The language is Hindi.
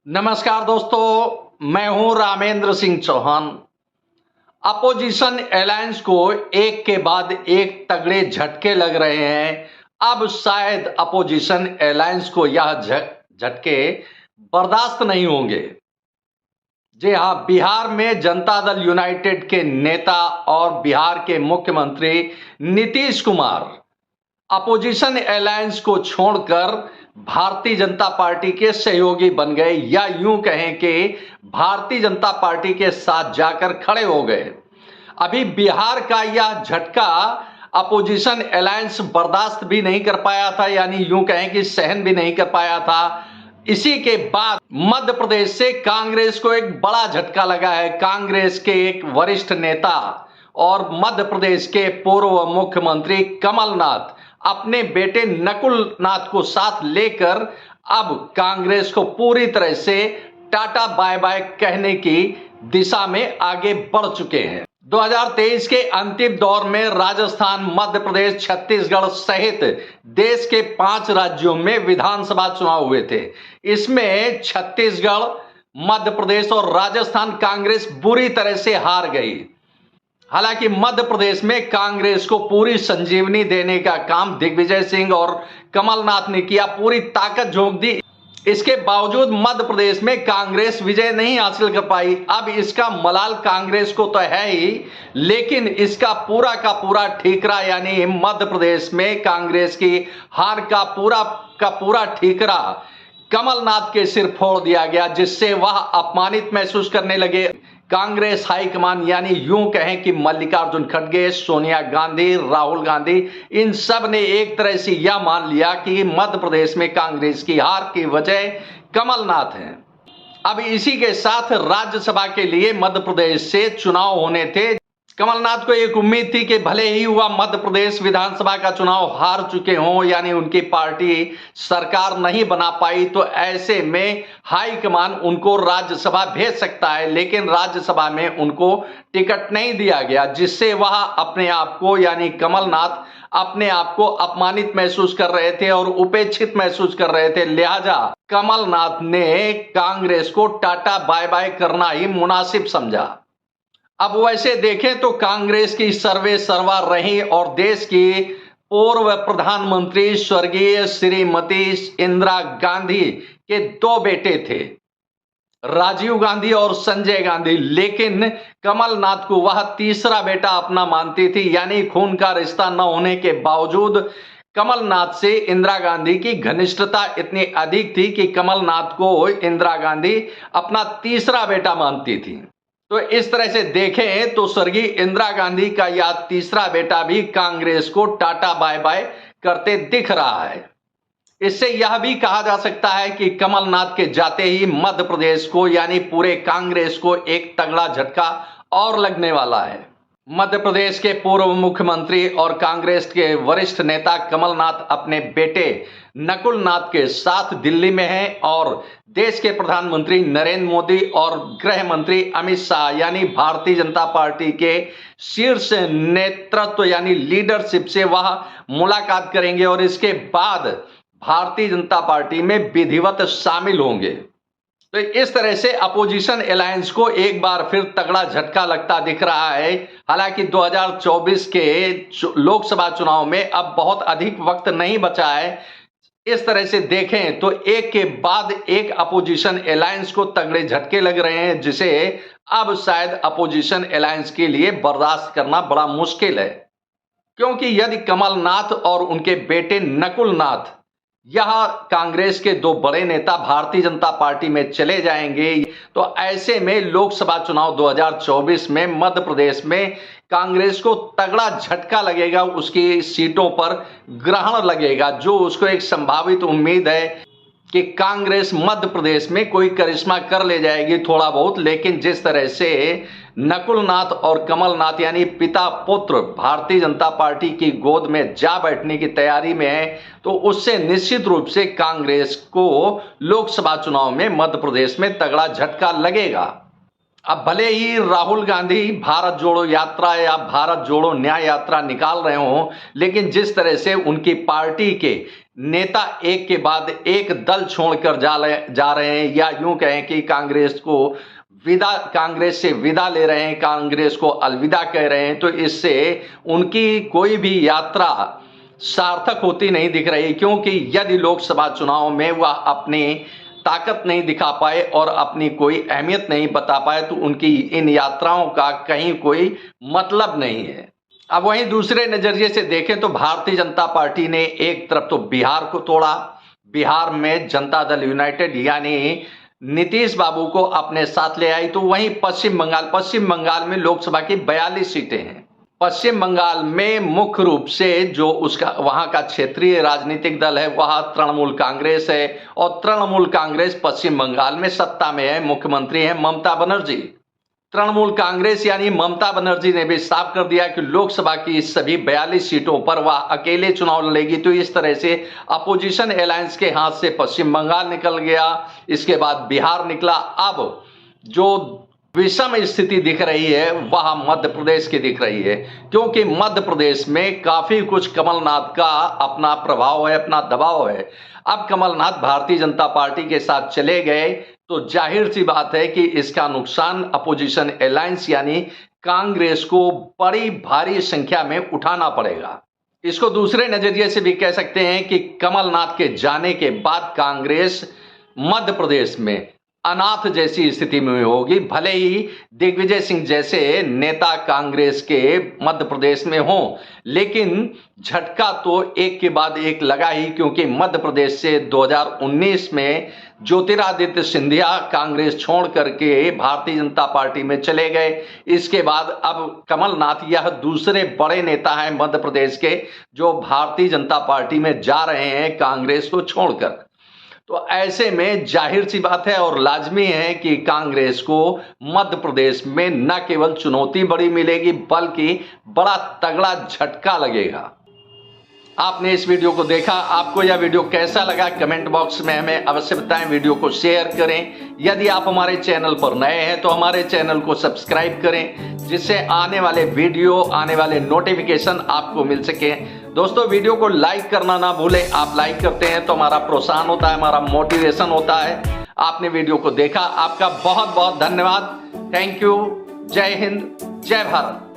नमस्कार दोस्तों, मैं हूं रामेंद्र सिंह चौहान। अपोजिशन अलायंस को एक के बाद एक तगड़े झटके लग रहे हैं। अब शायद अपोजिशन अलायंस को यह झटके बर्दाश्त नहीं होंगे। जी हां, बिहार में जनता दल यूनाइटेड के नेता और बिहार के मुख्यमंत्री नीतीश कुमार अपोजिशन अलायंस को छोड़कर भारतीय जनता पार्टी के सहयोगी बन गए, या यूं कहें कि भारतीय जनता पार्टी के साथ जाकर खड़े हो गए। अभी बिहार का यह झटका अपोजिशन अलायंस बर्दाश्त भी नहीं कर पाया था, यानी यूं कहें कि सहन भी नहीं कर पाया था। इसी के बाद मध्य प्रदेश से कांग्रेस को एक बड़ा झटका लगा है। कांग्रेस के एक वरिष्ठ नेता और मध्य प्रदेश के पूर्व मुख्यमंत्री कमलनाथ अपने बेटे नकुल नाथ को साथ लेकर अब कांग्रेस को पूरी तरह से टाटा बाय बाय कहने की दिशा में आगे बढ़ चुके हैं। 2023 के अंतिम दौर में राजस्थान, मध्य प्रदेश, छत्तीसगढ़ सहित देश के 5 राज्यों में विधानसभा चुनाव हुए थे। इसमें छत्तीसगढ़, मध्य प्रदेश और राजस्थान कांग्रेस बुरी तरह से हार गई। हालांकि मध्य प्रदेश में कांग्रेस को पूरी संजीवनी देने का काम दिग्विजय सिंह और कमलनाथ ने किया, पूरी ताकत झोंक दी। इसके बावजूद मध्य प्रदेश में कांग्रेस विजय नहीं हासिल कर पाई। अब इसका मलाल कांग्रेस को तो है ही, लेकिन इसका पूरा का पूरा ठीकरा, यानी मध्य प्रदेश में कांग्रेस की हार का पूरा ठीकरा कमलनाथ के सिर फोड़ दिया गया, जिससे वह अपमानित महसूस करने लगे। कांग्रेस हाईकमान, यानी यूं कहें कि मल्लिकार्जुन खड़गे, सोनिया गांधी, राहुल गांधी, इन सब ने एक तरह से यह मान लिया कि मध्य प्रदेश में कांग्रेस की हार की वजह कमलनाथ हैं। अब इसी के साथ राज्यसभा के लिए मध्य प्रदेश से चुनाव होने थे। कमलनाथ को एक उम्मीद थी कि भले ही हुआ मध्य प्रदेश विधानसभा का चुनाव हार चुके हों, यानी उनकी पार्टी सरकार नहीं बना पाई, तो ऐसे में हाईकमान उनको राज्यसभा भेज सकता है, लेकिन राज्यसभा में उनको टिकट नहीं दिया गया, जिससे वह अपने आप को, यानी कमलनाथ अपने आप को अपमानित महसूस कर रहे थे और उपेक्षित महसूस कर रहे थे। लिहाजा कमलनाथ ने कांग्रेस को टाटा बाय बाय करना ही मुनासिब समझा। अब वैसे देखें तो कांग्रेस की सर्वे सर्वा रही और देश की पूर्व प्रधानमंत्री स्वर्गीय श्रीमती इंदिरा गांधी के 2 बेटे थे, राजीव गांधी और संजय गांधी, लेकिन कमलनाथ को वह तीसरा बेटा अपना मानती थी। यानी खून का रिश्ता न होने के बावजूद कमलनाथ से इंदिरा गांधी की घनिष्ठता इतनी अधिक थी कि कमलनाथ को इंदिरा गांधी अपना तीसरा बेटा मानती थी। तो इस तरह से देखें तो स्वर्गीय इंदिरा गांधी का यह तीसरा बेटा भी कांग्रेस को टाटा बाय बाय करते दिख रहा है। इससे यह भी कहा जा सकता है कि कमलनाथ के जाते ही मध्य प्रदेश को, यानी पूरे कांग्रेस को एक तगड़ा झटका और लगने वाला है। मध्य प्रदेश के पूर्व मुख्यमंत्री और कांग्रेस के वरिष्ठ नेता कमलनाथ अपने बेटे नकुल नाथ के साथ दिल्ली में हैं और देश के प्रधानमंत्री नरेंद्र मोदी और गृह मंत्री अमित शाह, यानी भारतीय जनता पार्टी के शीर्ष नेतृत्व यानी लीडरशिप से वह मुलाकात करेंगे और इसके बाद भारतीय जनता पार्टी में विधिवत शामिल होंगे। तो इस तरह से अपोजिशन अलायंस को एक बार फिर तगड़ा झटका लगता दिख रहा है। हालांकि 2024 के लोकसभा चुनाव में अब बहुत अधिक वक्त नहीं बचा है। इस तरह से देखें तो एक के बाद एक अपोजिशन अलायंस को तगड़े झटके लग रहे हैं, जिसे अब शायद अपोजिशन अलायंस के लिए बर्दाश्त करना बड़ा मुश्किल है। क्योंकि यदि कमलनाथ और उनके बेटे नकुल नाथ, यह कांग्रेस के 2 बड़े नेता भारतीय जनता पार्टी में चले जाएंगे, तो ऐसे में लोकसभा चुनाव 2024 में मध्य प्रदेश में कांग्रेस को तगड़ा झटका लगेगा, उसकी सीटों पर ग्रहण लगेगा, जो उसको एक संभावित उम्मीद है कि कांग्रेस मध्य प्रदेश में कोई करिश्मा कर ले जाएगी थोड़ा बहुत। लेकिन जिस तरह से नकुल नाथ और कमलनाथ, यानी पिता पुत्र, भारतीय जनता पार्टी की गोद में जा बैठने की तैयारी में है, तो उससे निश्चित रूप से कांग्रेस को लोकसभा चुनाव में मध्य प्रदेश में तगड़ा झटका लगेगा। अब भले ही राहुल गांधी भारत जोड़ो यात्रा या भारत जोड़ो न्याय यात्रा निकाल रहे हों, लेकिन जिस तरह से उनकी पार्टी के नेता एक के बाद एक दल छोड़कर जा रहे हैं, या यूं कहें कि कांग्रेस से विदा ले रहे हैं, कांग्रेस को अलविदा कह रहे हैं, तो इससे उनकी कोई भी यात्रा सार्थक होती नहीं दिख रही। क्योंकि यदि लोकसभा चुनाव में वह अपनी ताकत नहीं दिखा पाए और अपनी कोई अहमियत नहीं बता पाए, तो उनकी इन यात्राओं का कहीं कोई मतलब नहीं है। अब वहीं दूसरे नजरिए से देखें तो भारतीय जनता पार्टी ने एक तरफ तो बिहार को तोड़ा, बिहार में जनता दल यूनाइटेड यानी नीतीश बाबू को अपने साथ ले आई, तो वहीं पश्चिम बंगाल में लोकसभा की 42 सीटें हैं। पश्चिम बंगाल में मुख्य रूप से जो उसका वहां का क्षेत्रीय राजनीतिक दल है वह तृणमूल कांग्रेस है, और तृणमूल कांग्रेस पश्चिम बंगाल में सत्ता में है, मुख्यमंत्री है ममता बनर्जी। तृणमूल कांग्रेस यानी ममता बनर्जी ने भी साफ कर दिया कि लोकसभा की सभी 42 सीटों पर वह अकेले चुनाव लड़ेगी। तो इस तरह से अपोजिशन अलायंस के हाथ से पश्चिम बंगाल निकल गया, इसके बाद बिहार निकला। अब जो विषम स्थिति दिख रही है वह मध्य प्रदेश की दिख रही है, क्योंकि मध्य प्रदेश में काफी कुछ कमलनाथ का अपना प्रभाव है, अपना दबाव है। अब कमलनाथ भारतीय जनता पार्टी के साथ चले गए तो जाहिर सी बात है कि इसका नुकसान अपोजिशन अलायंस यानी कांग्रेस को बड़ी भारी संख्या में उठाना पड़ेगा। इसको दूसरे नजरिए से भी कह सकते हैं कि कमलनाथ के जाने के बाद कांग्रेस मध्य प्रदेश में अनाथ जैसी स्थिति में होगी। भले ही दिग्विजय सिंह जैसे नेता कांग्रेस के मध्य प्रदेश में हों, लेकिन झटका तो एक के बाद एक लगा ही, क्योंकि मध्य प्रदेश से 2019 में ज्योतिरादित्य सिंधिया कांग्रेस छोड़ करके भारतीय जनता पार्टी में चले गए। इसके बाद अब कमलनाथ यह दूसरे बड़े नेता हैं मध्य प्रदेश के जो भारतीय जनता पार्टी में जा रहे हैं कांग्रेस को छोड़कर। तो ऐसे में जाहिर सी बात है और लाजमी है कि कांग्रेस को मध्य प्रदेश में न केवल चुनौती बड़ी मिलेगी बल्कि बड़ा तगड़ा झटका लगेगा। आपने इस वीडियो को देखा, आपको यह वीडियो कैसा लगा कमेंट बॉक्स में हमें अवश्य बताएं। वीडियो को शेयर करें। यदि आप हमारे चैनल पर नए हैं तो हमारे चैनल को सब्सक्राइब करें, जिससे आने वाले वीडियो, आने वाले नोटिफिकेशन आपको मिल सके। दोस्तों, वीडियो को लाइक करना ना भूलें। आप लाइक करते हैं तो हमारा प्रोत्साहन होता है, हमारा मोटिवेशन होता है। आपने वीडियो को देखा, आपका बहुत बहुत धन्यवाद। Thank you. जय हिंद, जय भारत।